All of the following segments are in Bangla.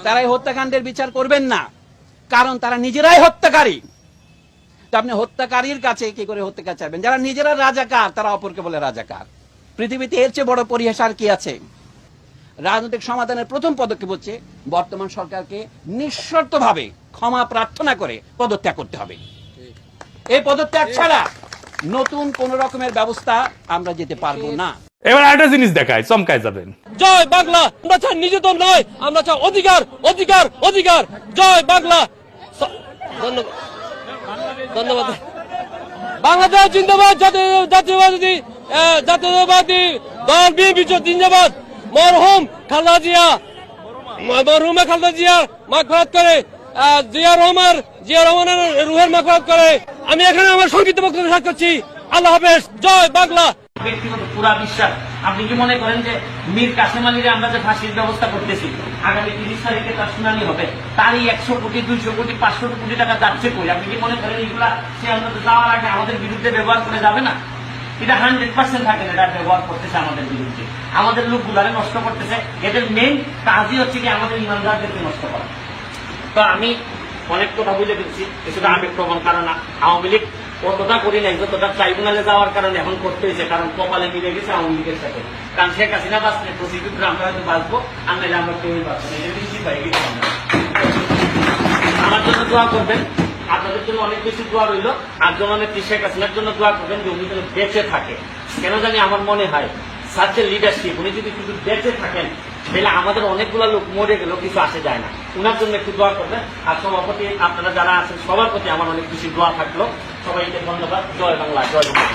তারা এই হত্যাকাণ্ডের বিচার করবেন না, কারণ তারা নিজেরাই হত্যাকারী। তো আপনি হত্যাকারীর কাছে কি করে হত্যা চাইবেন? যারা নিজেরা রাজাকার তারা অপরকে বলে রাজাকার। পৃথিবীতে এর চেয়ে বড় পরিহাস আর কি আছে? রাজনৈতিক সমাধানের প্রথম পদক্ষেপ হচ্ছে বর্তমান সরকারকে নিঃশর্তভাবে ক্ষমা প্রার্থনা করে পদত্যাগ করতে হবে। এই পদত্যাগ ছাড়া নতুন কোন রকমের ব্যবস্থা আমরা যেতে পারবো না। এবার একটা জিনিস দেখায়, চমকায় যাবেন। জয় বাংলা। আমরা চাই নিজেদের নয়, আমরা চাই অধিকার, অধিকার, অধিকার। জয় বাংলা। ধন্যবাদ, ধন্যবাদ। বাংলাদেশ জিন্দাবাদ। জাতীয়বাদী জাতীয়বাদী দল বিএনপি জিন্দাবাদ। মরহুম খালেদা জিয়া, মরহুমা খালেদা জিয়ার মাগফিরাত করে, জিয়া রহমানের রুহের মাগফিরাত করে। আমি এখানে আমার সংক্ষিপ্ত বক্তব্য শেষ করছি। আল্লাহ হাফেজ। জয় বাংলা। ব্যক্তিগত পুরা বিশ্বাস, আপনি কি মনে করেন যে মীর কাসেম আলীরে আমরা যে ফাঁসির ব্যবস্থা করতেছি, আগামী 30 তারিখে তার শুনানি হবে, তারই 100 কোটি 200 কোটি 500 কোটি টাকা যাচ্ছে কই? আপনি কি মনে করেন এগুলা সে আমরা যাওয়ার আগে আমাদের বিরুদ্ধে ব্যবহার করে যাবে না? এটা 100% থাকে না, এটা ব্যবহার করতেছে আমাদের বিরুদ্ধে, আমাদের লোকগুলারে নষ্ট করতেছে। এদের মেইন কাজই হচ্ছে কি আমাদের ইমানদারদেরকে নষ্ট করা। তো আমি অনেক কথা বুঝে দিচ্ছি, কিছুটা আবেগ প্রবণ, কারণ আওয়ামী লীগ কতটা করি নাই, যতটা ট্রাইব্যুনালে যাওয়ার কারণে এখন করতে হয়েছে, কারণ কপালে মিলে গেছে আওয়ামী লীগের সাথে। কারণ শেখ হাসিনা বাঁচলে প্রসিকিউটর আমরা হয়তো বাঁচবো, আমরা কেউই বাঁচবো না, এটা নিশ্চিত পাই গেছি আমরা। আমার জন্য দোয়া করবেন, আপনাদের জন্য অনেক বেশি দোয়া রইল। আর জননেত্রী শেখ হাসিনার জন্য দোয়া করবেন যে উনি যেন বেঁচে থাকে। কেন জানি আমার মনে হয় সার্চের লিডারশিপ, উনি যদি শুধু বেঁচে থাকেন তাহলে আমাদের অনেকগুলো লোক মরে গেল কিছু আসে যায় না। উনার জন্য একটু দোয়া করবেন। আর সভাপতি আপনারা যারা আছেন সবার প্রতি আমার অনেক বেশি দোয়া থাকলো। সবাইকে ধন্যবাদ। জয় বাংলা, জয় বাংলা।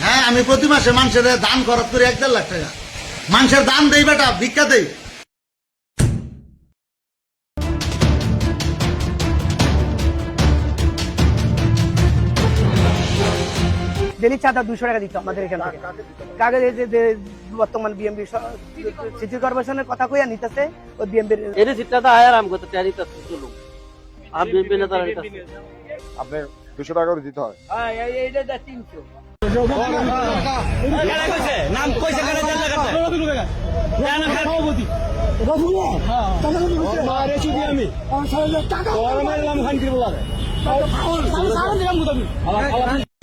হ্যাঁ, আমি প্রতি মাসে মানুষের দান খরচ করি 1.5 লাখ টাকা। মানুষের দান দেই বেটা, ভিক্ষা দেই। ডেলি চাঁদা 200 টাকা দিত আমাদের এখান থেকে। কাগজ বর্তমান বিএমপি সিটি কর্পোরেশনের কথা কইয়া নিতেছে, ও বিএমপির এই রিসিপ্টটা তো আয়ার আম করতে টারি তো চলো আর বিএনপি নেতারা নিতেছে। আপনি 200 টাকা করে দিতে হয়। হ্যাঁ, এইটা 300 নাম কইছে কেন জানা কথা জানা সভাপতি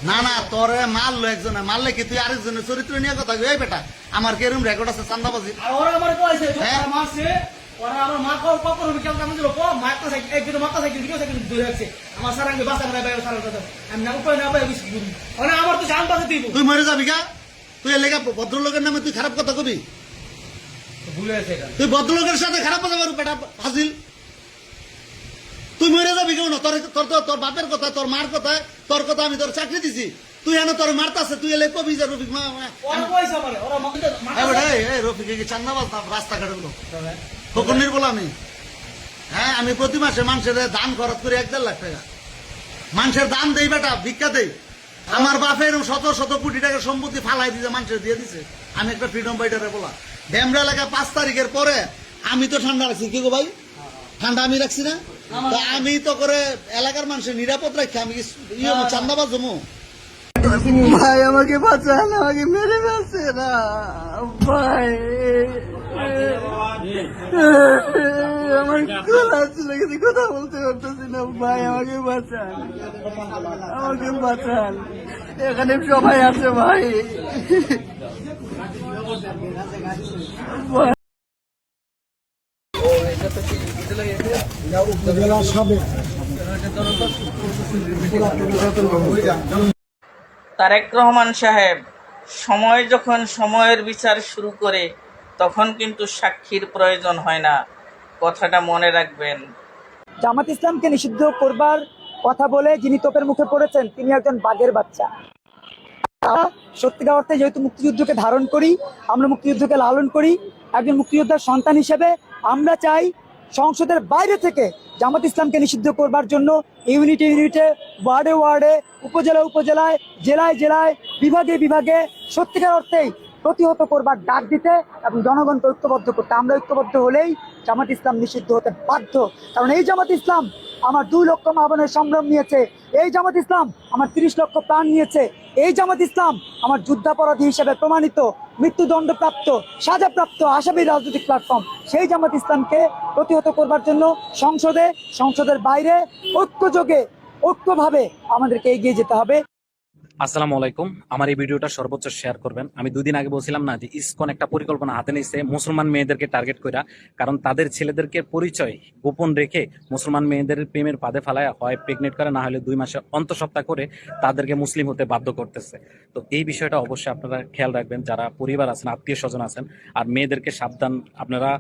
না না, তোরে মারলো একজনে, মারলে কি তুই আরেকজনের চরিত্র নিয়ে কথা কই? এই বেটা, আমার কি এরকম রেকর্ড আছে চান্দাবাজি? ওরা আমার কইছে মারছে, ওরা আমার মা কল পাপর হবে কেমন কাম দিল, মারতা সাইকেল একদিন মারতা সাইকেল দিও, সাইকেল দুই হচ্ছে আমার সারাঙ্গে বাসা মানে বাইরে সারা কথা আমি না উপায় না পাই বেশি করি। মানে আমার তো জান বাসা দিব। তুই মরে যাবি গা? তুই এলাকা ভদ্রলোকের নামে তুই খারাপ কথা কবি? ভুলে আছে এটা। তুই ভদ্রলোকের সাথে খারাপ কথা বলবি বেটা ফাজিল। তুই মরে যাবি কেউ না? তোর বাপের কথা, তোর মার কথা, তোর কথা আমি তোর চাকরি দিছি, তুই এনে তোর মারতাছে, তুই এলে কবি যা রফিক ওরা কইছে আমারে, ওরা রফিক চান্দাবাজ রাস্তাঘাটে গুলো ফকুনির বলে আমি। হ্যাঁ, আমি প্রতি মাসে মানুষের দান খরচ করি 1.5 লাখ টাকা। মানুষের দান দেই বেটা, ভিক্ষা দেই। আমার বাপের শত শত কোটি টাকার সম্পত্তি ফালাই দিছে, মানুষের দিয়ে দিছে। আমি একটা ফ্রিডম ফাইটারে বলা। ডেমরা এলাকায় 5 তারিখের পরে আমি তো ঠান্ডা রাখছি, কি গো ভাই? ঠান্ডা আমি রাখছি না? আমি তো করে এলাকার মানুষের নিরাপদ রাখি, আমি চান্দাবাজ জমু। ভাই আমাকে বাঁচান, আমাকে মেরে ফেলছে না ভাই। আমার গলা ছিল কিন্তু কথা বলতে পারতেছি না ভাই, আমাকে বাঁচান, আমাকে বাঁচান। এখানে সবাই আছে ভাই। তারেক রহমান সাহেব সময় যখন সময়ের বিচার শুরু করে তখন কিন্তু সাক্ষীর প্রয়োজন হয় না, কথাটা মনে রাখবেন। জামাত ইসলামকে নিষিদ্ধ করবার কথা বলে যিনি তোপের মুখে পড়েছেন তিনি একজন বাঘের বাচ্চা। সত্যিকার অর্থে যেহেতু মুক্তিযুদ্ধকে ধারণ করি, আমরা মুক্তিযুদ্ধকে লালন করি, একজন মুক্তিযোদ্ধার সন্তান হিসেবে আমরা চাই সংসদের বাইরে থেকে জামাত ইসলামকে নিষিদ্ধ করবার জন্য ইউনিটে ইউনিটে, ওয়ার্ডে ওয়ার্ডে, উপজেলায় উপজেলায়, জেলায় জেলায়, বিভাগে বিভাগে সত্যিকার অর্থেই প্রতিহত করবার ডাক দিতে এবং জনগণকে ঐক্যবদ্ধ করতে। আমরা ঐক্যবদ্ধ হলেই জামাত ইসলাম নিষিদ্ধ হতে বাধ্য, কারণ এই জামাত ইসলাম আমার 2 লক্ষ মা বোনের সম্ভ্রম নিয়েছে। এই জামাত ইসলাম আমার 30 লক্ষ প্রাণ নিয়েছে। এই জামাত ইসলাম আমার যুদ্ধাপরাধী হিসেবে প্রমাণিত, মৃত্যুদণ্ডপ্রাপ্ত, সাজাপ্রাপ্ত আসামি রাজনৈতিক প্ল্যাটফর্ম। সেই জামাত ইসলামকে প্রতিহত করবার জন্য সংসদের বাইরে ঐক্যযোগে, ঐক্যভাবে আমাদেরকে এগিয়ে যেতে হবে। আসসালামু আলাইকুম। আমার এই ভিডিওটা সর্বোচ্চ শেয়ার করবেন। আমি 2 দিন আগে বলছিলাম না যে ইসকন একটা পরিকল্পনা হাতে নিয়েছে মুসলমান মেয়েদেরকে টার্গেট কইরা, কারণ তাদের ছেলেদেরকে পরিচয় গোপন রেখে মুসলমান মেয়েদের প্রেমের পাদে ফালায় হয় প্রেগনেন্ট করে, না হলে 2 মাসে অন্তঃসত্ত্বা করে তাদেরকে মুসলিম হতে বাধ্য করতেছে। তো এই বিষয়টা অবশ্যই আপনারা খেয়াল রাখবেন, যারা পরিবার আছেন, আত্মীয় স্বজন আছেন। আর মেয়েদেরকে সাবধান, আপনারা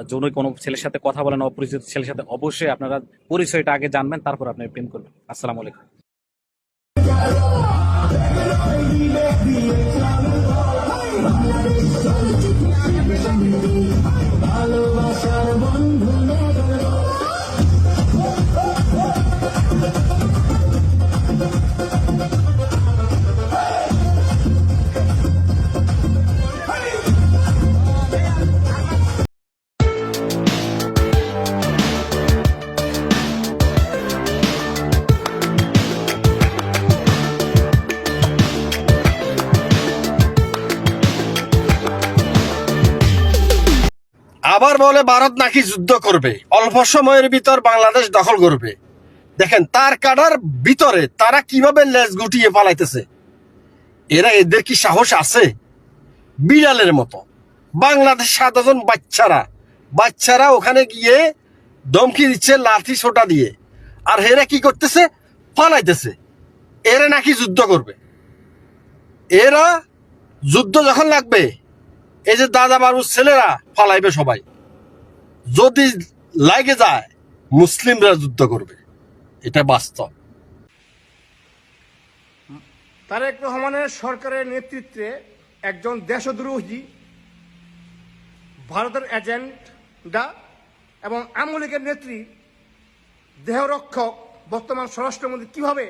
যৌন কোনো ছেলের সাথে কথা বলেন, অপরিচিত ছেলের সাথে, অবশ্যই আপনারা পরিচয়টা আগে জানবেন, তারপর আপনি প্রেম করবেন। আসসালামু আলাইকুম। আবার বলে ভারত নাকি যুদ্ধ করবে, অল্প সময়ের ভিতর বাংলাদেশ দখল করবে। দেখেন তার কাটার ভিতরে তারা কিভাবে লেজ গুটিয়ে পালাইতেছে। এদের কি সাহস আছে? বিড়ালের মতো বাংলাদেশ 7 জন বাচ্চারা ওখানে গিয়ে ধমকি দিচ্ছে লাঠি ছোটা দিয়ে, আর এরা কি করতেছে? পালাইতেছে। এরা নাকি যুদ্ধ করবে। এরা যুদ্ধ যখন লাগবে, এই যে দাদা বাবুর ছেলেরা ফালাইবে সবাই। যদি লাগে যায় মুসলিমরা যুদ্ধ করবে, এটা বাস্তব। তারেক রহমানের সরকারের নেতৃত্বে একজন দেশদ্রোহী, ভারতের এজেন্ডা এবং আওয়ামী লীগের নেত্রী, দেহরক্ষক বর্তমান স্বরাষ্ট্রমন্ত্রী কিভাবে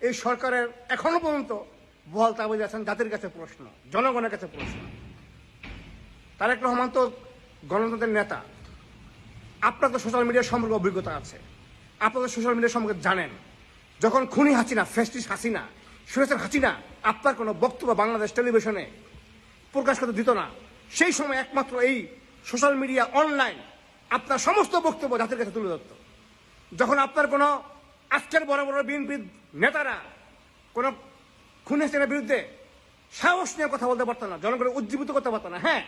এই সরকারের এখনো পর্যন্ত বহাল তাবিজে আছেন? জাতির কাছে প্রশ্ন, জনগণের কাছে প্রশ্ন। তারেক রহমান তো গণতন্ত্রের নেতা। আপনার তো সোশ্যাল মিডিয়ার সম্পর্কে অভিজ্ঞতা আছে, আপনাদের সোশ্যাল মিডিয়া সম্পর্কে জানেন। যখন খুনি হাসিনা, ফ্যাসিস্ট হাসিনা, সুরেশের হাসিনা আপনার কোনো বক্তব্য বাংলাদেশ টেলিভিশনে প্রকাশ করতে দিত না, সেই সময় একমাত্র এই সোশ্যাল মিডিয়া, অনলাইন আপনার সমস্ত বক্তব্য জাতির কাছে তুলে ধরত। যখন আপনার কোনো আজকের বড় বড় বিএনপি নেতারা কোনো খুনি হাসিনার বিরুদ্ধে সাহস নিয়ে কথা বলতে পারত না, জনগণকে উজ্জীবিত করতে পারত না। হ্যাঁ,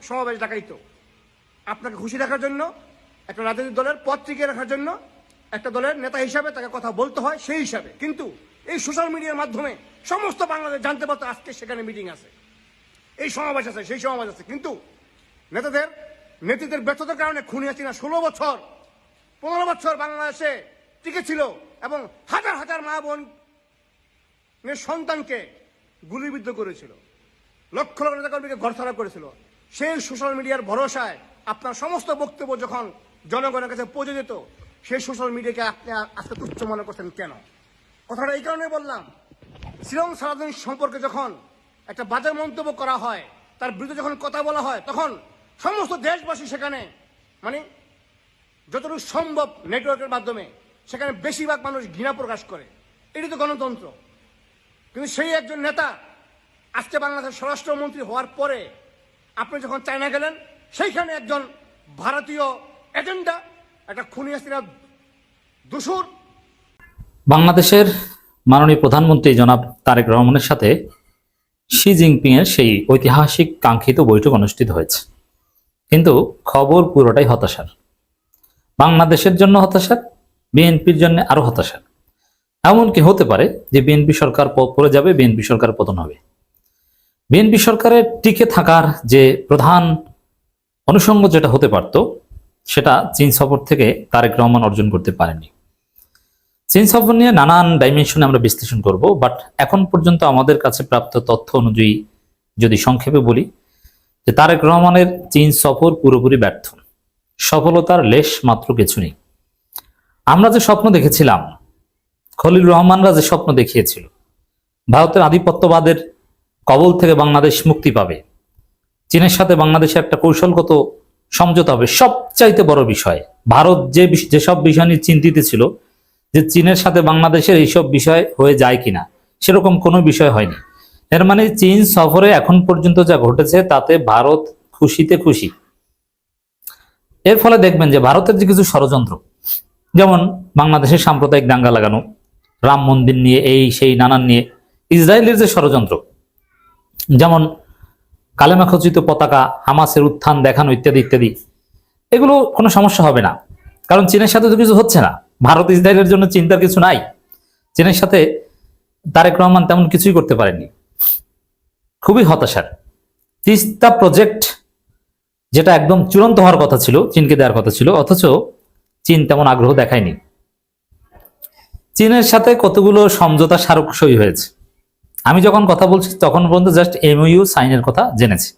সমাবেশ ডাকাইতো আপনাকে খুশি রাখার জন্য, একটা রাজনৈতিক দলের পদ টিকিয়ে রাখার জন্য, একটা দলের নেতা হিসাবে তাকে কথা বলতে হয় সেই হিসাবে। কিন্তু এই সোশ্যাল মিডিয়ার মাধ্যমে সমস্ত বাংলাদেশ জানতে পারতো আজকে সেখানে মিটিং আছে, এই সমাবেশ আছে, সেই সমাবেশ আছে। কিন্তু নেতৃত্বের ব্যর্থতার কারণে খুনি হাসিনা 16 বছর 15 বছর বাংলাদেশে টিকে ছিল এবং হাজার হাজার মা বোন সন্তানকে গুলিবিদ্ধ করেছিল, লক্ষ লক্ষ নেতাকর্মীকে ঘরছাড়া করেছিল। সেই সোশ্যাল মিডিয়ার ভরসায় আপনার সমস্ত বক্তব্য যখন জনগণের কাছে পৌঁছে যেত, সেই সোশ্যাল মিডিয়াকে আপনি আজকে তুচ্ছ মনে করছেন কেন? কথাটা এই কারণে বললাম, শ্রীলঙ্কা সারাদিন সম্পর্কে যখন একটা বাজে মন্তব্য করা হয়, তার বিরুদ্ধে যখন কথা বলা হয়, তখন সমস্ত দেশবাসী সেখানে মানে যতটুকু সম্ভব নেটওয়ার্কের মাধ্যমে সেখানে বেশিরভাগ মানুষ ঘৃণা প্রকাশ করে। এটি তো গণতন্ত্র। কিন্তু সেই একজন নেতা আজকে বাংলাদেশের স্বরাষ্ট্রমন্ত্রী হওয়ার পরে আপনি যখন চায়না গেলেন, সেইখানে একজন ভারতীয় এজেন্ডা, একটা খুনি হাসিনা দোসর। বাংলাদেশের মাননীয় প্রধানমন্ত্রী জনাব তারেক রহমানের সাথে শি জিনপিং এর সেই ঐতিহাসিক কাঙ্ক্ষিত বৈঠক অনুষ্ঠিত হয়েছে, কিন্তু খবর পুরোটাই হতাশার। বাংলাদেশের জন্য হতাশার, বিএনপির জন্য আরো হতাশার। এমনকি হতে পারে যে বিএনপি সরকার পড়ে যাবে, বিএনপি সরকার পতন হবে। বিএনপি সরকারের টিকে থাকার যে প্রধান অনুষঙ্গ যেটা হতে পারত, সেটা চীন সফর থেকে তারেক রহমান অর্জন করতে পারেনি। চীন সফর নিয়ে নানান ডাইমেনশনে আমরা বিশ্লেষণ করব, বাট এখন পর্যন্ত আমাদের কাছে প্রাপ্ত তথ্য অনুযায়ী যদি সংক্ষেপে বলি, যে তারেক রহমানের চীন সফর পুরোপুরি ব্যর্থ, সফলতার লেশ মাত্র কিছু নেই। আমরা যে স্বপ্ন দেখেছিলাম, খলিল রহমানরা যে স্বপ্ন দেখিয়েছিল, ভারতের আধিপত্যবাদের কবল থেকে বাংলাদেশ মুক্তি পাবে, চীনের সাথে বাংলাদেশের একটা কৌশলগত সমঝোতা হবে। সবচাইতে বড় বিষয়, ভারত যেসব বিষয় নিয়ে চিন্তিত ছিল যে চীনের সাথে বাংলাদেশের এইসব বিষয় হয়ে যায় কিনা, সেরকম কোনো বিষয় হয়নি। এর মানে চীন সফরে এখন পর্যন্ত যা ঘটেছে তাতে ভারত খুশিতে খুশি। এর ফলে দেখবেন যে ভারতের যে কিছু ষড়যন্ত্র, যেমন বাংলাদেশের সাম্প্রদায়িক দাঙ্গা লাগানো, রাম মন্দির নিয়ে, এই সেই নানান নিয়ে, ইসরায়েলের যে ষড়যন্ত্র, যেমন কালেমা খচিত পতাকা, হামাসের উত্থান দেখানো ইত্যাদি ইত্যাদি, এগুলো কোনো সমস্যা হবে না, কারণ চীনের সাথে তো কিছু হচ্ছে না। ভারত ইসরায়েলের জন্য চিন্তার কিছু নাই। চীনের সাথে তারেক রহমান তেমন কিছুই করতে পারেননি। খুবই হতাশার। তিস্তা প্রজেক্ট যেটা একদম চূড়ান্ত হওয়ার কথা ছিল, চীনকে দেওয়ার কথা ছিল, অথচ চীন তেমন আগ্রহ দেখায়নি। চীনের সাথে কতগুলো সমঝোতা স্মারক সই হয়েছে। আমি যখন কথা বলছি তখন পর্যন্ত জাস্ট এমওইউ সাইনের কথা জেনেছি।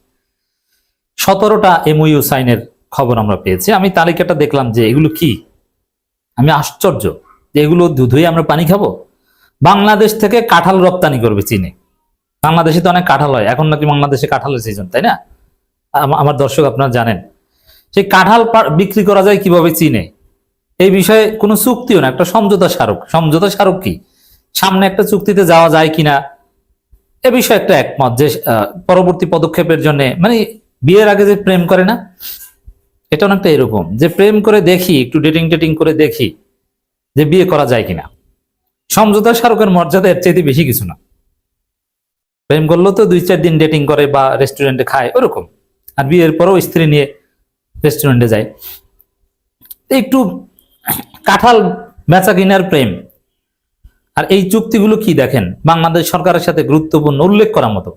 17টা এমওইউ সাইনের খবর আমরা পেয়েছি। আমি তালিকাটা দেখলাম যে এগুলো কি, আমি আশ্চর্য যে এগুলো ধুয়ে আমরা পানি খাবো। বাংলাদেশ থেকে কাঁঠাল রপ্তানি করবে চীনে। বাংলাদেশে তো অনেক কাঁঠাল হয়, এখন নাকি বাংলাদেশে কাঁঠালের সিজন, তাই না? আমার দর্শক আপনারা জানেন, সেই কাঁঠাল বিক্রি করা যায় কিভাবে চীনে, এই বিষয়ে কোনো চুক্তিও না, একটা সমঝোতা স্মারক। সমঝোতা স্মারক কি, সামনে একটা চুক্তিতে যাওয়া যায় কিনা এ বিষয়ে একটা একমত, যে পরবর্তী পদক্ষেপের জন্য, মানে বিয়ের আগে যে প্রেম করে না, এটা অনেকটা এরকম, যে প্রেম করে দেখি, একটু ডেটিং করে দেখি যে বিয়ে করা যায় কিনা। সমঝোতা স্মারকের মর্যাদা এর চাইতে বেশি কিছু না। প্রেম করলেও তো 2-4 দিন ডেটিং করে বা রেস্টুরেন্টে খায়, ওরকম। আর বিয়ের পরেও স্ত্রী নিয়ে রেস্টুরেন্টে যায়। একটু কাঁঠাল বেচা কিনার প্রেম। আর এই চুক্তিগুলো কি দেখেন, বাংলাদেশ সরকারের সাথে গুরুত্বপূর্ণ, উল্লেখ করার মতো,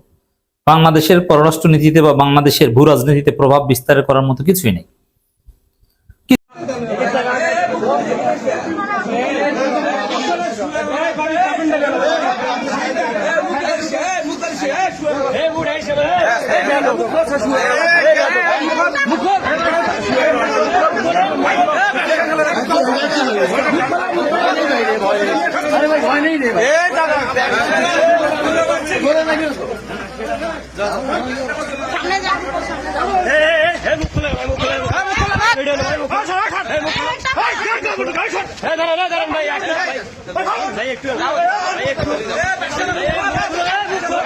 বাংলাদেশের পররাষ্ট্র নীতিতে বা বাংলাদেশের ভূ রাজনীতিতে প্রভাব বিস্তার করার মতো কিছুই নেই। ভাই